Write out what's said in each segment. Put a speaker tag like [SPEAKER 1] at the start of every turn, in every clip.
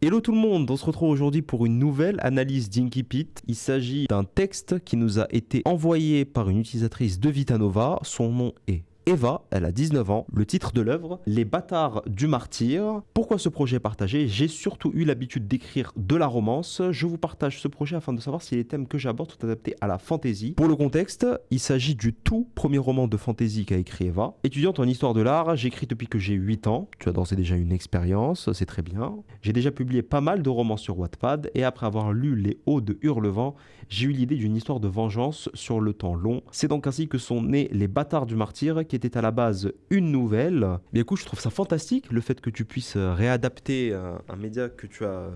[SPEAKER 1] Hello tout le monde, on se retrouve aujourd'hui pour une nouvelle analyse d'Inkipit. Il s'agit d'un texte qui nous a été envoyé par une utilisatrice de Vitanova. Son nom est Eva, elle a 19 ans. Le titre de l'œuvre, Les bâtards du martyr. Pourquoi ce projet est partagé? J'ai surtout eu l'habitude d'écrire de la romance. Je vous partage ce projet afin de savoir si les thèmes que j'aborde sont adaptés à la fantasy. Pour le contexte, il s'agit du tout premier roman de fantasy qu'a écrit Eva. Étudiante en histoire de l'art, j'écris depuis que j'ai 8 ans. Tu as d'ores et déjà une expérience, c'est très bien. J'ai déjà publié pas mal de romans sur Wattpad et après avoir lu Les Hauts de Hurlevent, j'ai eu l'idée d'une histoire de vengeance sur le temps long. C'est donc ainsi que sont nés Les bâtards du martyr, qui était à la base une nouvelle. Mais écoute, je trouve ça fantastique le fait que tu puisses réadapter un média que tu as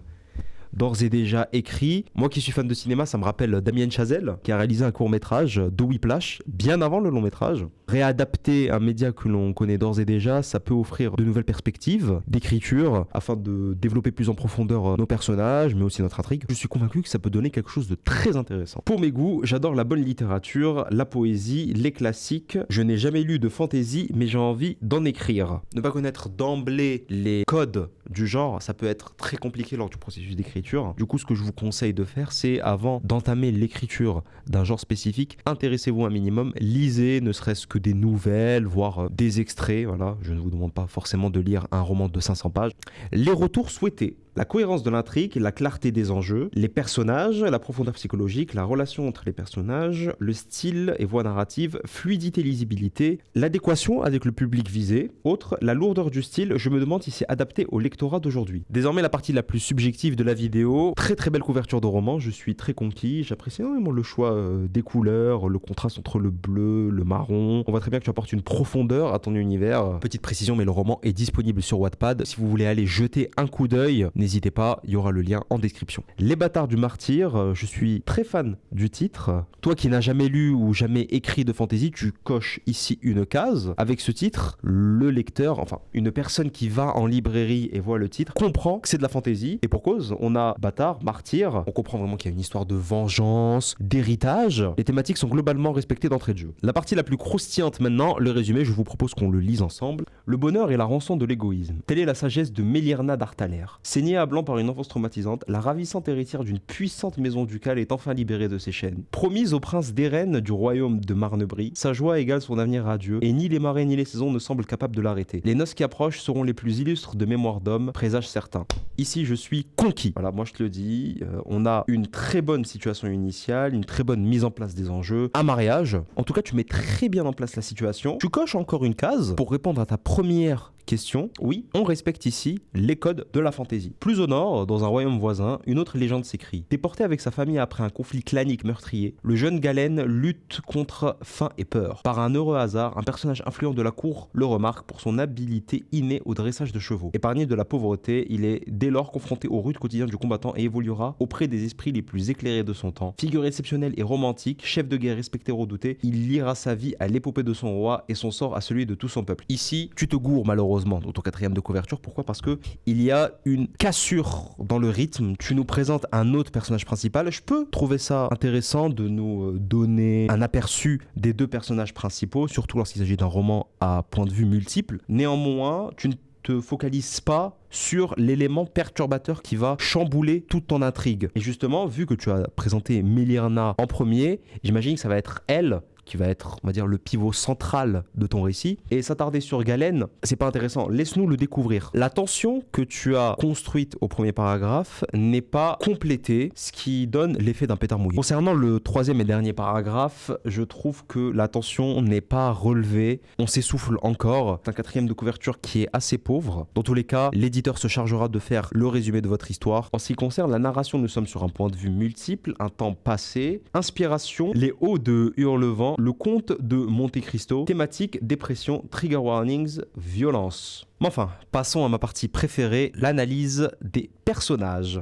[SPEAKER 1] d'ores et déjà écrit. Moi qui suis fan de cinéma, ça me rappelle Damien Chazelle qui a réalisé un court-métrage de Whiplash bien avant le long-métrage. Réadapter un média que l'on connaît d'ores et déjà, ça peut offrir de nouvelles perspectives d'écriture afin de développer plus en profondeur nos personnages, mais aussi notre intrigue. Je suis convaincu que ça peut donner quelque chose de très intéressant. Pour mes goûts, j'adore la bonne littérature, la poésie, les classiques. Je n'ai jamais lu de fantasy, mais j'ai envie d'en écrire. Ne pas connaître d'emblée les codes du genre, ça peut être très compliqué lors du processus d'écriture. Du coup, ce que je vous conseille de faire, c'est avant d'entamer l'écriture d'un genre spécifique, intéressez-vous un minimum, lisez ne serait-ce que des nouvelles, voire des extraits. Voilà, je ne vous demande pas forcément de lire un roman de 500 pages. Les retours souhaités. La cohérence de l'intrigue, la clarté des enjeux, les personnages, la profondeur psychologique, la relation entre les personnages, le style et voix narrative, fluidité, lisibilité, l'adéquation avec le public visé. Autre, la lourdeur du style, je me demande si c'est adapté au lectorat d'aujourd'hui. Désormais, la partie la plus subjective de la vidéo, très très belle couverture de roman, je suis très conquis, j'apprécie énormément le choix des couleurs, le contraste entre le bleu, le marron. On voit très bien que tu apportes une profondeur à ton univers. Petite précision, mais le roman est disponible sur Wattpad. Si vous voulez aller jeter un coup d'œil, n'hésitez pas, il y aura le lien en description. Les bâtards du martyr, je suis très fan du titre. Toi qui n'as jamais lu ou jamais écrit de fantasy, tu coches ici une case. Avec ce titre, le lecteur, enfin une personne qui va en librairie et voit le titre, comprend que c'est de la fantasy. Et pour cause, on a bâtard, martyr, on comprend vraiment qu'il y a une histoire de vengeance, d'héritage. Les thématiques sont globalement respectées d'entrée de jeu. La partie la plus croustillante maintenant, le résumé, je vous propose qu'on le lise ensemble. Le bonheur est la rançon de l'égoïsme. Telle est la sagesse de Mélirna d'Arthaler. Saignée à blanc par une enfance traumatisante, la ravissante héritière d'une puissante maison ducale est enfin libérée de ses chaînes. Promise au prince d'Érène du royaume de Marnebrie, sa joie égale son avenir radieux, et ni les marées ni les saisons ne semblent capables de l'arrêter. Les noces qui approchent seront les plus illustres de mémoire d'homme, présage certain. Ici, je suis conquis. Voilà, moi je te le dis, on a une très bonne situation initiale, une très bonne mise en place des enjeux, un mariage. En tout cas, tu mets très bien en place la situation. Tu coches encore une case pour répondre à ta première question. Oui, on respecte ici les codes de la fantaisie. Plus au nord, dans un royaume voisin, une autre légende s'écrit. Déporté avec sa famille après un conflit clanique meurtrier, le jeune Galen lutte contre faim et peur. Par un heureux hasard, un personnage influent de la cour le remarque pour son habileté innée au dressage de chevaux. Épargné de la pauvreté, il est dès lors confronté au rude quotidien du combattant et évoluera auprès des esprits les plus éclairés de son temps. Figure exceptionnelle et romantique, chef de guerre respecté redouté, il liera sa vie à l'épopée de son roi et son sort à celui de tout son peuple. Ici, tu te gourres malheureusement dans ton quatrième de couverture. Pourquoi? Parce que il y a une cassure dans le rythme. Tu nous présentes un autre personnage principal. Je peux trouver ça intéressant de nous donner un aperçu des deux personnages principaux, surtout lorsqu'il s'agit d'un roman à point de vue multiple. Néanmoins, tu ne te focalises pas sur l'élément perturbateur qui va chambouler toute ton intrigue. Et justement, vu que tu as présenté Mélirna en premier, j'imagine que ça va être elle qui va être, on va dire, le pivot central de ton récit. Et s'attarder sur Galen, c'est pas intéressant. Laisse-nous le découvrir. La tension que tu as construite au premier paragraphe n'est pas complétée, ce qui donne l'effet d'un pétard mouillé. Concernant le troisième et dernier paragraphe, je trouve que la tension n'est pas relevée. On s'essouffle encore. C'est un quatrième de couverture qui est assez pauvre. Dans tous les cas, l'éditeur se chargera de faire le résumé de votre histoire. En ce qui concerne la narration, nous sommes sur un point de vue multiple, un temps passé, inspiration, les hauts de Hurlevent, le comte de Monte Cristo, thématique, dépression, trigger warnings, violence. Mais enfin, passons à ma partie préférée, l'analyse des personnages.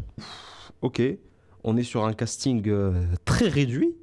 [SPEAKER 1] Ok, on est sur un casting très réduit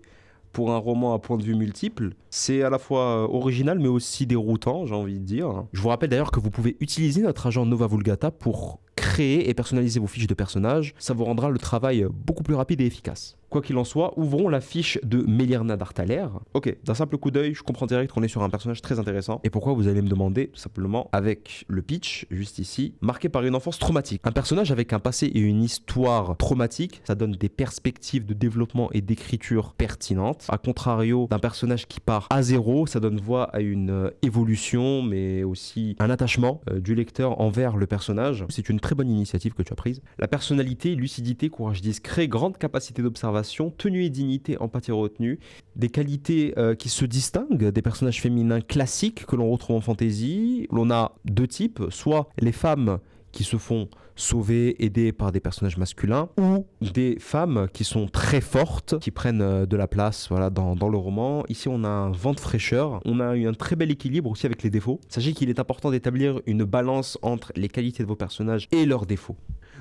[SPEAKER 1] pour un roman à point de vue multiple. C'est à la fois original mais aussi déroutant, j'ai envie de dire. Je vous rappelle d'ailleurs que vous pouvez utiliser notre agent Nova Vulgata pour créer et personnaliser vos fiches de personnages. Ça vous rendra le travail beaucoup plus rapide et efficace. Quoi qu'il en soit, ouvrons la fiche de Mélirna d'Arthaler. Ok, d'un simple coup d'œil, je comprends direct qu'on est sur un personnage très intéressant. Et pourquoi vous allez me demander, tout simplement, avec le pitch, juste ici, marqué par une enfance traumatique. Un personnage avec un passé et une histoire traumatique, ça donne des perspectives de développement et d'écriture pertinentes. A contrario d'un personnage qui part à zéro, ça donne voix à une évolution, mais aussi un attachement du lecteur envers le personnage. C'est une très bonne initiative que tu as prise. La personnalité, lucidité, courage discret, grande capacité d'observation, tenue et dignité, empathie retenue, des qualités qui se distinguent des personnages féminins classiques que l'on retrouve en fantasy. L'on a deux types, soit les femmes qui se font sauver, aider par des personnages masculins, ou des femmes qui sont très fortes, qui prennent de la place voilà, dans le roman. Ici, on a un vent de fraîcheur, on a eu un très bel équilibre aussi avec les défauts. Sachez qu'il est important d'établir une balance entre les qualités de vos personnages et leurs défauts.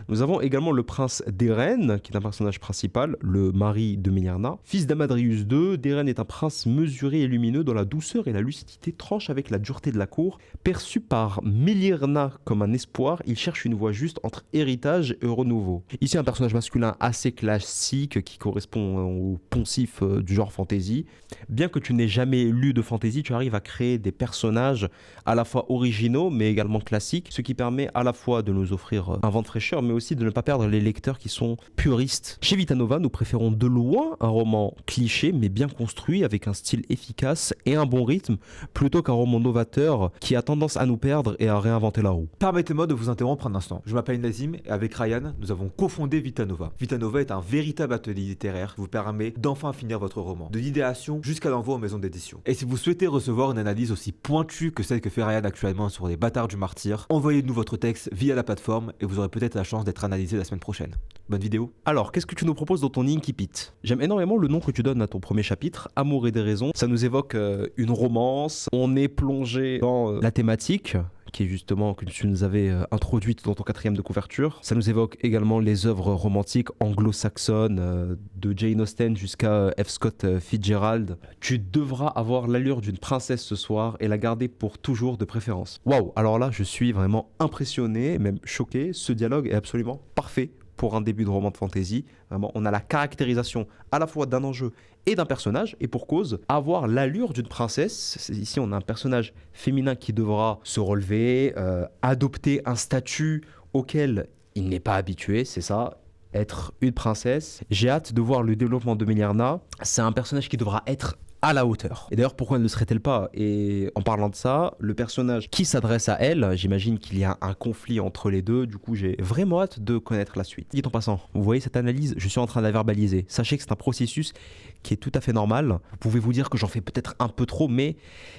[SPEAKER 1] Nous avons également le prince d'Eren, qui est un personnage principal, le mari de Mélirna. Fils d'Amadrius II, D'Eren est un prince mesuré et lumineux dont la douceur et la lucidité tranchent avec la dureté de la cour. Perçu par Mélirna comme un espoir, il cherche une voie juste entre héritage et renouveau. Ici, un personnage masculin assez classique qui correspond au poncif du genre fantasy. Bien que tu n'aies jamais lu de fantasy, tu arrives à créer des personnages à la fois originaux mais également classiques, ce qui permet à la fois de nous offrir un vent de fraîcheur, mais aussi de ne pas perdre les lecteurs qui sont puristes. Chez Vitanova, nous préférons de loin un roman cliché mais bien construit avec un style efficace et un bon rythme plutôt qu'un roman novateur qui a tendance à nous perdre et à réinventer la roue.
[SPEAKER 2] Permettez-moi de vous interrompre un instant. Je m'appelle Nazim et avec Ryan, nous avons cofondé Vitanova. Vitanova est un véritable atelier littéraire qui vous permet d'enfin finir votre roman, de l'idéation jusqu'à l'envoi aux maisons d'édition. Et si vous souhaitez recevoir une analyse aussi pointue que celle que fait Ryan actuellement sur les bâtards du martyr, envoyez-nous votre texte via la plateforme et vous aurez peut-être la chance d'être analysé la semaine prochaine. Bonne vidéo.
[SPEAKER 1] Alors, qu'est-ce que tu nous proposes dans ton Incipit? J'aime énormément le nom que tu donnes à ton premier chapitre, Amour et des raisons. Ça nous évoque une romance. On est plongé dans la thématique qui est justement que tu nous avais introduite dans ton 4e de couverture. Ça nous évoque également les œuvres romantiques anglo-saxonnes de Jane Austen jusqu'à F. Scott Fitzgerald. Tu devras avoir l'allure d'une princesse ce soir et la garder pour toujours de préférence. Waouh, alors là je suis vraiment impressionné, même choqué. Ce dialogue est absolument parfait pour un début de roman de fantasy. Vraiment, on a la caractérisation à la fois d'un enjeu et d'un personnage, et pour cause, avoir l'allure d'une princesse. Ici, on a un personnage féminin qui devra se relever, adopter un statut auquel il n'est pas habitué, c'est ça, être une princesse. J'ai hâte de voir le développement de Mélirna. C'est un personnage qui devra être à la hauteur. Et d'ailleurs, pourquoi ne le serait-elle pas? Et en parlant de ça, le personnage qui s'adresse à elle, j'imagine qu'il y a un conflit entre les deux. Du coup, j'ai vraiment hâte de connaître la suite. Dit en passant, vous voyez cette analyse, je suis en train de la verbaliser. Sachez que c'est un processus qui est tout à fait normal. Vous pouvez vous dire que j'en fais peut-être un peu trop, mais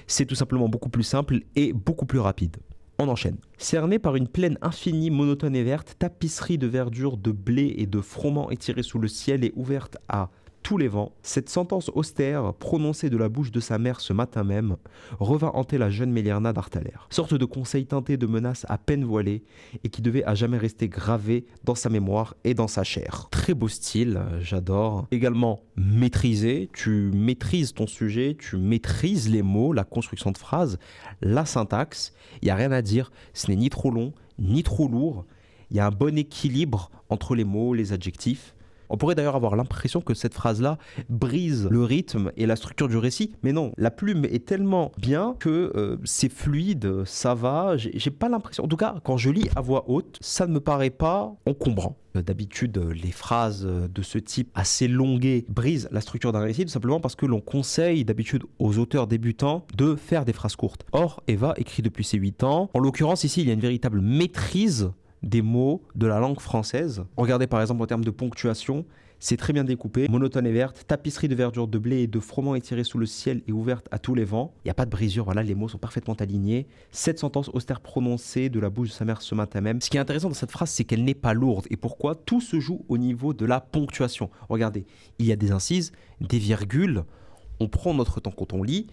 [SPEAKER 1] c'est tout simplement beaucoup plus simple et beaucoup plus rapide. On enchaîne. Cernée par une plaine infinie, monotone et verte, tapisserie de verdure, de blé et de froment étirés sous le ciel et ouverte à tous les vents, cette sentence austère, prononcée de la bouche de sa mère ce matin même, revint hanter la jeune Mélirna d'Arthaler. Sorte de conseil teinté de menaces à peine voilées et qui devait à jamais rester gravé dans sa mémoire et dans sa chair. Très beau style, j'adore. Également maîtrisé, tu maîtrises ton sujet, tu maîtrises les mots, la construction de phrases, la syntaxe. Il n'y a rien à dire, ce n'est ni trop long, ni trop lourd. Il y a un bon équilibre entre les mots, les adjectifs. On pourrait d'ailleurs avoir l'impression que cette phrase-là brise le rythme et la structure du récit, mais non, la plume est tellement bien que c'est fluide, ça va, j'ai pas l'impression, en tout cas quand je lis à voix haute, ça ne me paraît pas encombrant. D'habitude, les phrases de ce type assez longuées brisent la structure d'un récit, tout simplement parce que l'on conseille d'habitude aux auteurs débutants de faire des phrases courtes. Or, Eva écrit depuis ses 8 ans, en l'occurrence ici il y a une véritable maîtrise des mots de la langue française. Regardez par exemple en termes de ponctuation, c'est très bien découpé, monotone et verte, tapisserie de verdure, de blé et de froment étirés sous le ciel et ouverte à tous les vents. Il n'y a pas de brisure, voilà, les mots sont parfaitement alignés. Cette sentence austère prononcée de la bouche de sa mère ce matin même. Ce qui est intéressant dans cette phrase, c'est qu'elle n'est pas lourde. Et pourquoi? Tout se joue au niveau de la ponctuation. Regardez, il y a des incises, des virgules, on prend notre temps quand on lit,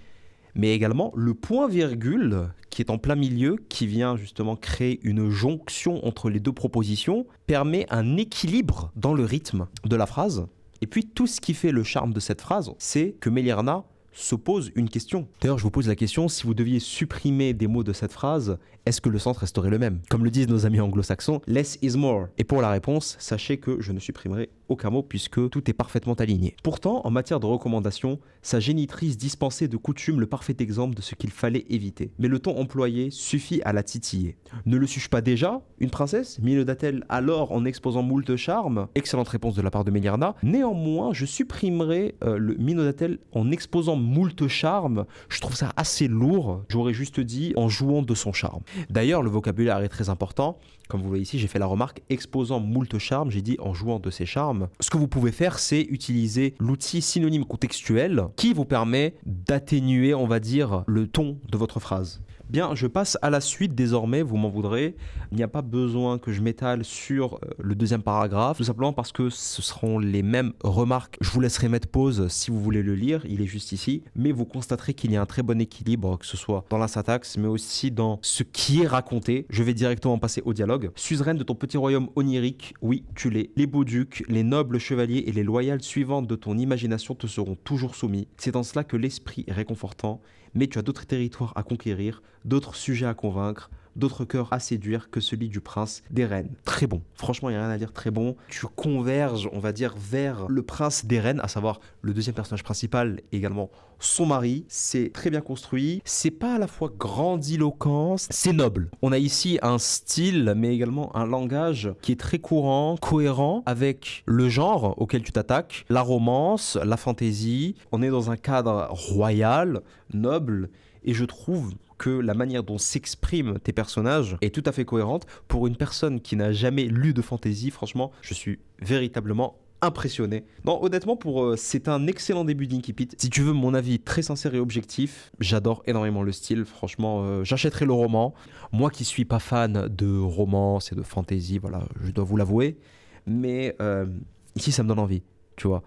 [SPEAKER 1] mais également le point-virgule qui est en plein milieu, qui vient justement créer une jonction entre les deux propositions, permet un équilibre dans le rythme de la phrase. Et puis tout ce qui fait le charme de cette phrase, c'est que Mélirna se pose une question. D'ailleurs, je vous pose la question, si vous deviez supprimer des mots de cette phrase, est-ce que le sens resterait le même? Comme le disent nos amis anglo-saxons, less is more. Et pour la réponse, sachez que je ne supprimerai aucun mot puisque tout est parfaitement aligné. Pourtant, en matière de recommandation, sa génitrice dispensait de coutume le parfait exemple de ce qu'il fallait éviter. Mais le ton employé suffit à la titiller. Ne le suis-je pas déjà, une princesse? Minauda-t-elle alors en exposant moult charmes? Excellente réponse de la part de Méliarda. Néanmoins, je supprimerai le Minauda-t-elle en exposant moult charmes. Je trouve ça assez lourd. J'aurais juste dit en jouant de son charme. D'ailleurs, le vocabulaire est très important. Comme vous voyez ici, j'ai fait la remarque exposant moult charmes, j'ai dit en jouant de ses charmes. Ce que vous pouvez faire, c'est utiliser l'outil synonyme contextuel qui vous permet d'atténuer, on va dire, le ton de votre phrase. Bien, je passe à la suite désormais, vous m'en voudrez. Il n'y a pas besoin que je m'étale sur le deuxième paragraphe, tout simplement parce que ce seront les mêmes remarques. Je vous laisserai mettre pause si vous voulez le lire, il est juste ici. Mais vous constaterez qu'il y a un très bon équilibre, que ce soit dans la syntaxe, mais aussi dans ce qui est raconté. Je vais directement passer au dialogue. Suzeraine de ton petit royaume onirique, oui, tu l'es. Les beaux ducs, les nobles chevaliers et les loyales suivantes de ton imagination te seront toujours soumis. C'est en cela que l'esprit est réconfortant, mais tu as d'autres territoires à conquérir, d'autres sujets à convaincre, d'autres cœurs à séduire que celui du prince des reines. Très bon. Franchement, il n'y a rien à dire, très bon. Tu converges, on va dire, vers le prince des reines, à savoir le deuxième personnage principal, également son mari. C'est très bien construit. C'est pas à la fois grandiloquent, c'est noble. On a ici un style, mais également un langage qui est très courant, cohérent avec le genre auquel tu t'attaques, la romance, la fantaisie. On est dans un cadre royal, noble, et je trouve que la manière dont s'expriment tes personnages est tout à fait cohérente. Pour une personne qui n'a jamais lu de fantasy, franchement, je suis véritablement impressionné. Non, honnêtement, c'est un excellent début d'Inkipit. Si tu veux mon avis très sincère et objectif, j'adore énormément le style. Franchement, j'achèterai le roman. Moi qui suis pas fan de romance et de fantasy, voilà, je dois vous l'avouer. Mais ici, ça me donne envie, tu vois.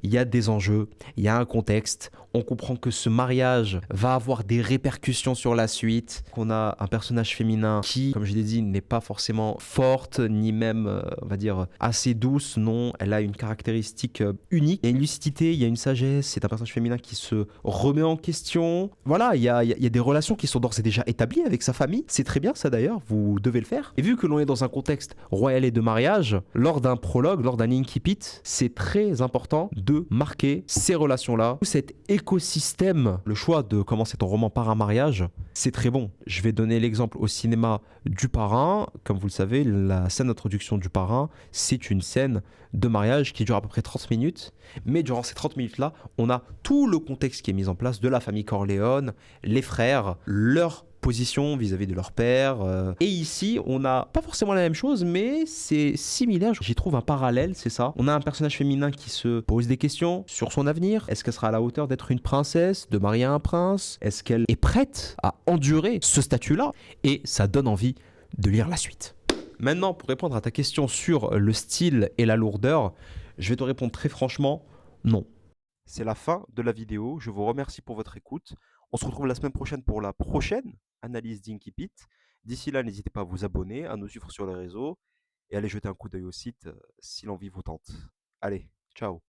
[SPEAKER 1] Il y a des enjeux, il y a un contexte. On comprend que ce mariage va avoir des répercussions sur la suite. Qu'on a un personnage féminin qui, comme je l'ai dit, n'est pas forcément forte, ni même, on va dire, assez douce. Non, elle a une caractéristique unique. Il y a une lucidité, il y a une sagesse. C'est un personnage féminin qui se remet en question. Voilà, il y a des relations qui sont d'ores et déjà établies avec sa famille. C'est très bien ça d'ailleurs, vous devez le faire. Et vu que l'on est dans un contexte royal et de mariage, lors d'un prologue, lors d'un incipit, c'est très important de marquer ces relations-là, cet écosystème. Le choix de commencer ton roman par un mariage, c'est très bon. Je vais donner l'exemple au cinéma du Parrain. Comme vous le savez, la scène d'introduction du Parrain, c'est une scène de mariage qui dure à peu près 30 minutes. Mais durant ces 30 minutes-là, on a tout le contexte qui est mis en place de la famille Corleone, les frères, leur position vis-à-vis de leur père. Et ici, on n'a pas forcément la même chose, mais c'est similaire. J'y trouve un parallèle, c'est ça. On a un personnage féminin qui se pose des questions sur son avenir. Est-ce qu'elle sera à la hauteur d'être une princesse, de marier un prince? Est-ce qu'elle est prête à endurer ce statut-là? Et ça donne envie de lire la suite. Maintenant, pour répondre à ta question sur le style et la lourdeur, je vais te répondre très franchement, non. C'est la fin de la vidéo. Je vous remercie pour votre écoute. On se retrouve la semaine prochaine pour la prochaine analyse d'Inkipit. D'ici là, n'hésitez pas à vous abonner, à nous suivre sur les réseaux et à aller jeter un coup d'œil au site si l'envie vous tente. Allez, ciao!